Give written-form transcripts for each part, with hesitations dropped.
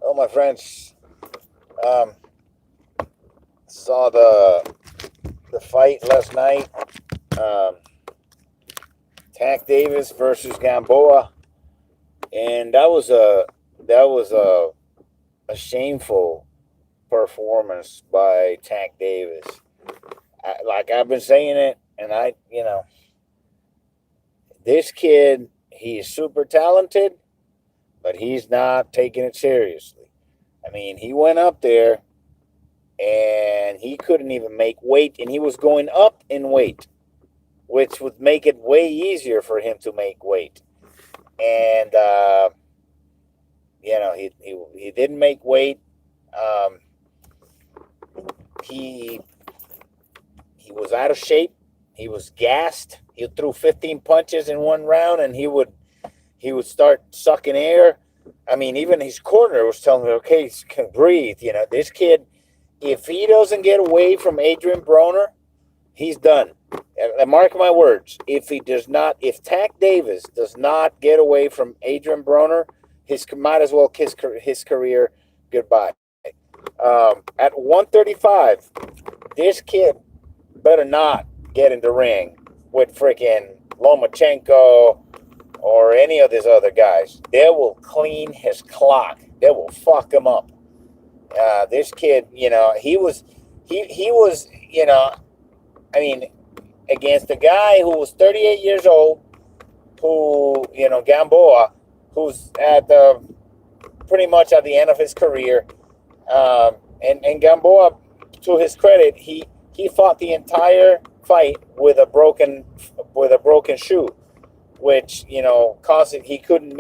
Well, my friends, um, saw the fight last night. Um, Tank Davis versus Gamboa, and that was a shameful performance by Tank Davis. Like I've been saying it, and this kid, he is super talented, but he's not taking it seriously. I mean, he went up there and he couldn't even make weight, and he was going up in weight, which would make it way easier for him to make weight. And he didn't make weight. Um, he he was out of shape. He was gassed. He threw 15 punches in one round, and he would start sucking air. I mean, even his corner was telling me, "Okay, can breathe." This kid, if he doesn't get away from Adrian Broner, he's done. And mark my words. If Tank Davis does not get away from Adrian Broner, his might as well kiss his career goodbye. At 135, this kid better not get in the ring with freaking Lomachenko or any of these other guys. They will clean his clock. They will fuck him up. This kid, he was, I mean, against a guy who was 38 years old, who, Gamboa, who's at the pretty much at the end of his career. And Gamboa, to his credit, he fought the entire fight with a broken shoe, which caused it. He couldn't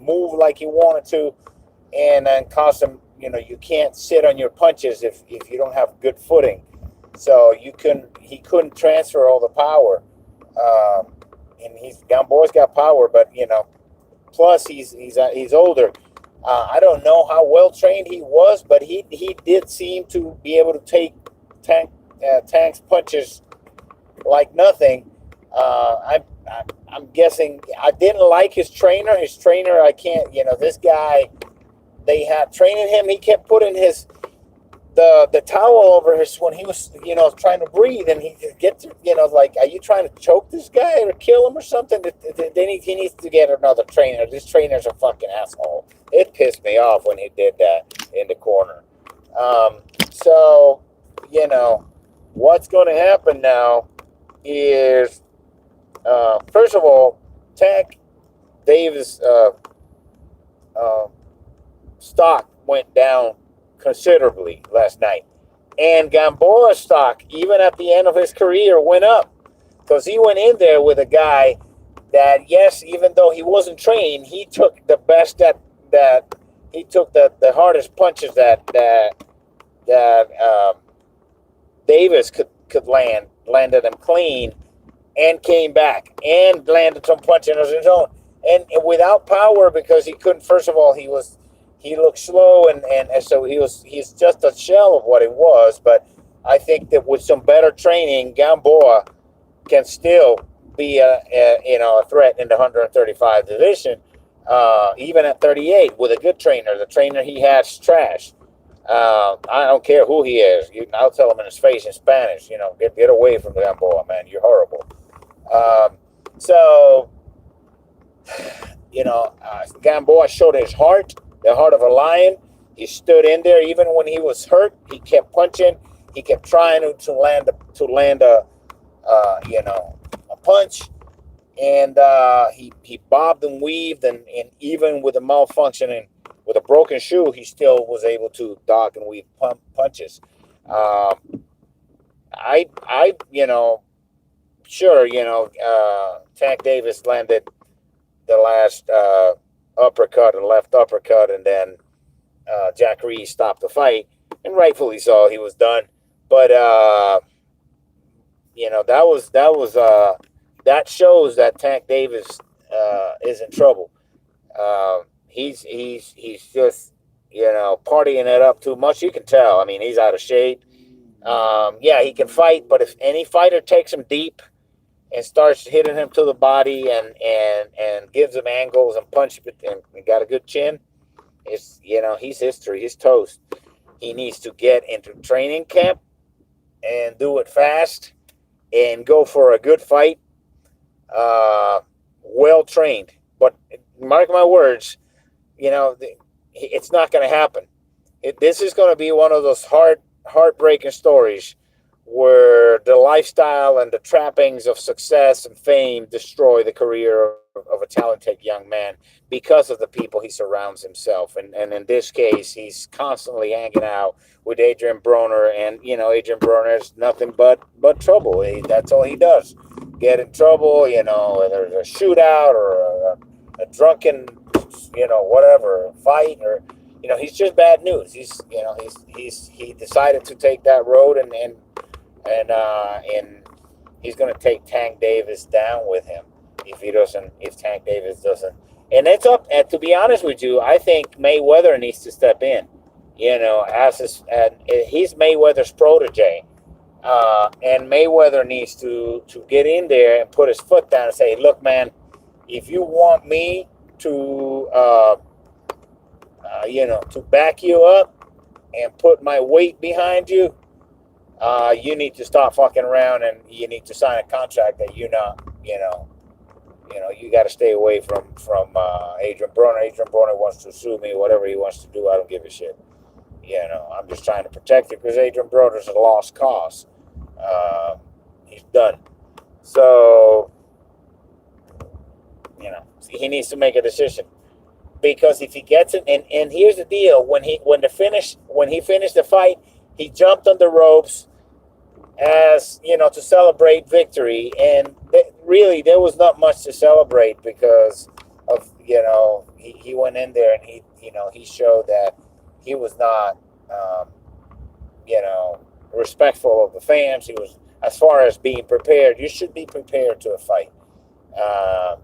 move like he wanted to, and then caused him. You can't sit on your punches if you don't have good footing. So he couldn't transfer all the power. And Gamboa's got power, but plus he's older. I don't know how well trained he was, but he did seem to be able to take Tank's punches like nothing. I'm guessing I didn't like his trainer. His trainer, I can't. This guy, they had training him. He kept putting the towel over his when he was trying to breathe, and he gets like, are you trying to choke this guy or kill him or something? Then he needs to get another trainer. This trainer's a fucking asshole. It pissed me off when he did that in the corner. So what's going to happen now is, first of all, Tank Davis stock went down considerably last night, and Gamboa's stock, even at the end of his career, went up because he went in there with a guy that, yes, even though he wasn't trained, he took the best that he took the hardest punches that Davis could landed them clean, and came back and landed some punches of his own, and without power, because he couldn't. First of all, he looked slow, and so he's just a shell of what he was. But I think that with some better training, Gamboa can still be a threat in the 135 division, even at 38 with a good trainer. The trainer he has trash. I don't care who he is. I'll tell him in his face in Spanish. Get away from Gamboa, man. You're horrible. So Gamboa showed his heart. The heart of a lion. He stood in there even when he was hurt. He kept punching. He kept trying to land a punch, and he bobbed and weaved, and even with a malfunctioning, with a broken shoe, he still was able to dodge and weave punches. Sure, Tank Davis landed the last uppercut, and left uppercut, and then Jack Reed stopped the fight, and rightfully so. He was done, but that shows that Tank Davis is in trouble. He's just partying it up too much. You can tell. I mean, he's out of shape. Yeah, he can fight, but if any fighter takes him deep and starts hitting him to the body and gives him angles and punch, and got a good chin, He's history. He's toast. He needs to get into training camp and do it fast and go for a good fight, well trained. But mark my words, it's not going to happen. This is going to be one of those heartbreaking stories where the lifestyle and the trappings of success and fame destroy the career of a talented young man because of the people he surrounds himself. And in this case, he's constantly hanging out with Adrian Broner, and Adrian Broner is nothing but trouble. That's all he does. Get in trouble, whether it's a shootout or a drunken, whatever fight, or he's just bad news. He decided to take that road, and he's going to take Tank Davis down with him if Tank Davis doesn't. And it's up. And to be honest with you, I think Mayweather needs to step in. He's Mayweather's protege, and Mayweather needs to get in there and put his foot down and say, "Look, man, if you want me to to back you up and put my weight behind you, you need to stop fucking around, and you need to sign a contract that you got to stay away from Adrian Broner. Adrian Broner wants to sue me, whatever he wants to do, I don't give a shit. I'm just trying to protect you because Adrian Broner's a lost cause. He's done. So, he needs to make a decision. Because if he gets it, and here's the deal: when he finished the fight, he jumped on the ropes as to celebrate victory, and really there was not much to celebrate because of he went in there and he showed that he was not respectful of the fans. He was, as far as being prepared, you should be prepared to a fight, of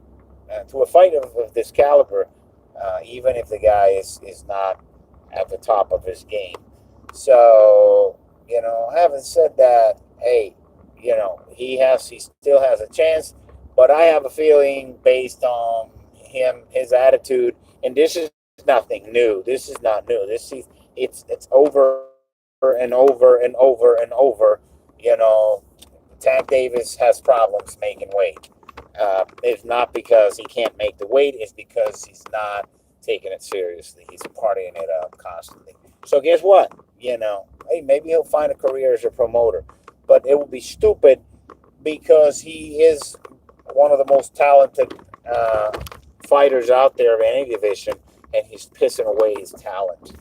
this caliber. Even if the guy is not at the top of his game. So, having said that, hey, he still has a chance, but I have a feeling based on his attitude, and this is nothing new. This is not new. It's over and over and over and over. Tank Davis has problems making weight. It's not because he can't make the weight. It's because he's not taking it seriously. He's partying it up constantly. So guess what? Hey, maybe he'll find a career as a promoter. But it will be stupid because he is one of the most talented fighters out there of any division, and he's pissing away his talent.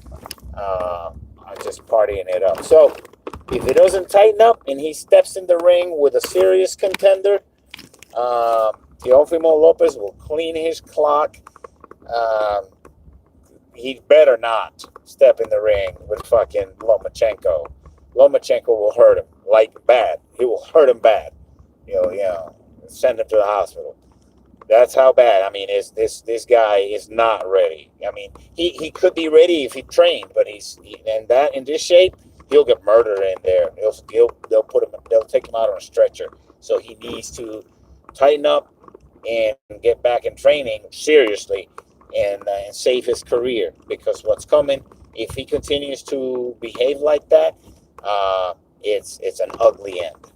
Just partying it up. So if it doesn't tighten up and he steps in the ring with a serious contender, Teofimo Lopez will clean his clock. He better not step in the ring with fucking Lomachenko. Lomachenko will hurt him bad. He will hurt him bad. Send him to the hospital. That's how bad. I mean, this guy is not ready. I mean, he could be ready if he trained, but in this shape, he'll get murdered in there. They'll take him out on a stretcher. So he needs to tighten up and get back in training seriously and save his career, because what's coming, if he continues to behave like that, it's an ugly end.